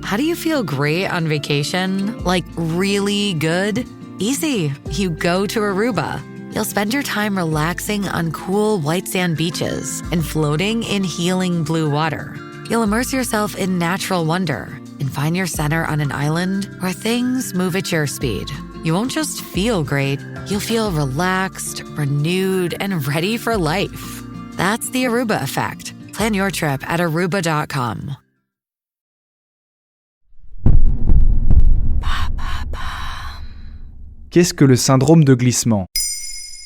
How do you feel great on vacation? Like really good? Easy. You go to Aruba. You'll spend your time relaxing on cool white sand beaches and floating in healing blue water. You'll immerse yourself in natural wonder and find your center on an island where things move at your speed. You won't just feel great, you'll feel relaxed, renewed, and ready for life. That's the Aruba effect. Plan your trip at aruba.com. Qu'est-ce que le syndrome de glissement ?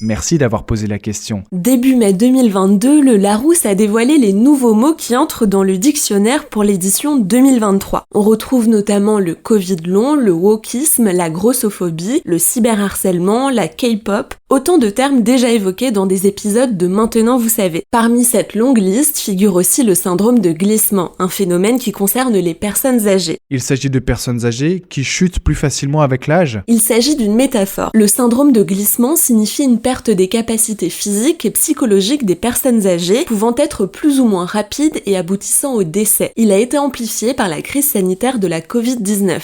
Merci d'avoir posé la question. Début mai 2022, le Larousse a dévoilé les nouveaux mots qui entrent dans le dictionnaire pour l'édition 2023. On retrouve notamment le Covid long, le wokisme, la grossophobie, le cyberharcèlement, la K-pop, autant de termes déjà évoqués dans des épisodes de Maintenant vous savez. Parmi cette longue liste figure aussi le syndrome de glissement, un phénomène qui concerne les personnes âgées. Il s'agit de personnes âgées qui chutent plus facilement avec l'âge ? Il s'agit d'une métaphore. Le syndrome de glissement signifie une perte des capacités physiques et psychologiques des personnes âgées, pouvant être plus ou moins rapide et aboutissant au décès. Il a été amplifié par la crise sanitaire de la Covid-19.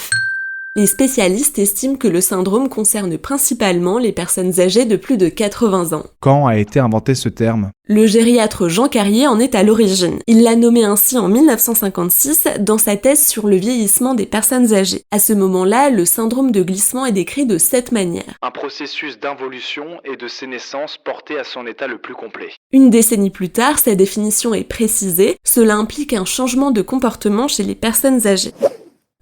Les spécialistes estiment que le syndrome concerne principalement les personnes âgées de plus de 80 ans. Quand a été inventé ce terme ? Le gériatre Jean Carrier en est à l'origine. Il l'a nommé ainsi en 1956 dans sa thèse sur le vieillissement des personnes âgées. À ce moment-là, le syndrome de glissement est décrit de cette manière. Un processus d'involution et de sénescence porté à son état le plus complet. Une décennie plus tard, sa définition est précisée. Cela implique un changement de comportement chez les personnes âgées.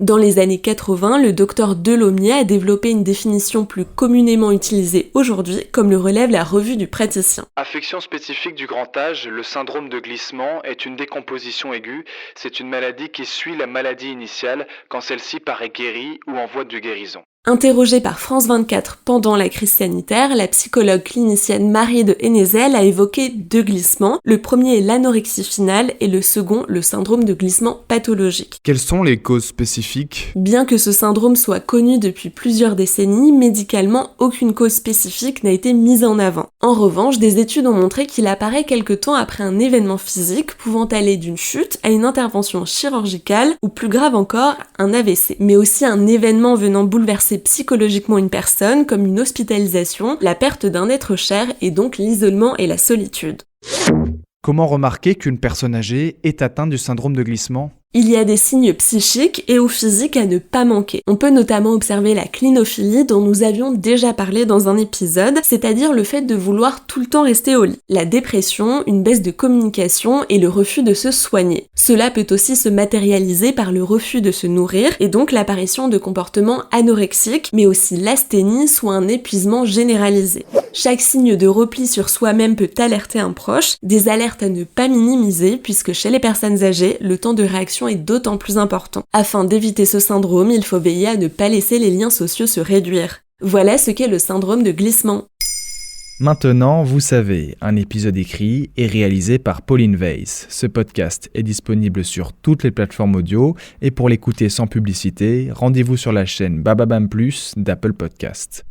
Dans les années 80, le docteur Delaumier a développé une définition plus communément utilisée aujourd'hui, comme le relève la revue du praticien. Affection spécifique du grand âge, le syndrome de glissement est une décomposition aiguë. C'est une maladie qui suit la maladie initiale quand celle-ci paraît guérie ou en voie de guérison. Interrogée par France 24 pendant la crise sanitaire, la psychologue clinicienne Marie de Hennezel a évoqué deux glissements. Le premier est l'anorexie finale et le second, le syndrome de glissement pathologique. Quelles sont les causes spécifiques ? Bien que ce syndrome soit connu depuis plusieurs décennies, médicalement, aucune cause spécifique n'a été mise en avant. En revanche, des études ont montré qu'il apparaît quelque temps après un événement physique pouvant aller d'une chute à une intervention chirurgicale ou plus grave encore, un AVC. Mais aussi un événement venant bouleverser psychologiquement une personne, comme une hospitalisation, la perte d'un être cher et donc l'isolement et la solitude. Comment remarquer qu'une personne âgée est atteinte du syndrome de glissement ? Il y a des signes psychiques et ou physiques à ne pas manquer. On peut notamment observer la clinophilie dont nous avions déjà parlé dans un épisode, c'est-à-dire le fait de vouloir tout le temps rester au lit. La dépression, une baisse de communication et le refus de se soigner. Cela peut aussi se matérialiser par le refus de se nourrir et donc l'apparition de comportements anorexiques, mais aussi l'asthénie, soit un épuisement généralisé. Chaque signe de repli sur soi-même peut alerter un proche, des alertes à ne pas minimiser puisque chez les personnes âgées, le temps de réaction est d'autant plus important. Afin d'éviter ce syndrome, il faut veiller à ne pas laisser les liens sociaux se réduire. Voilà ce qu'est le syndrome de glissement. Maintenant, vous savez, un épisode écrit et réalisé par Pauline Weiss. Ce podcast est disponible sur toutes les plateformes audio et pour l'écouter sans publicité, rendez-vous sur la chaîne Bababam Plus d'Apple Podcasts.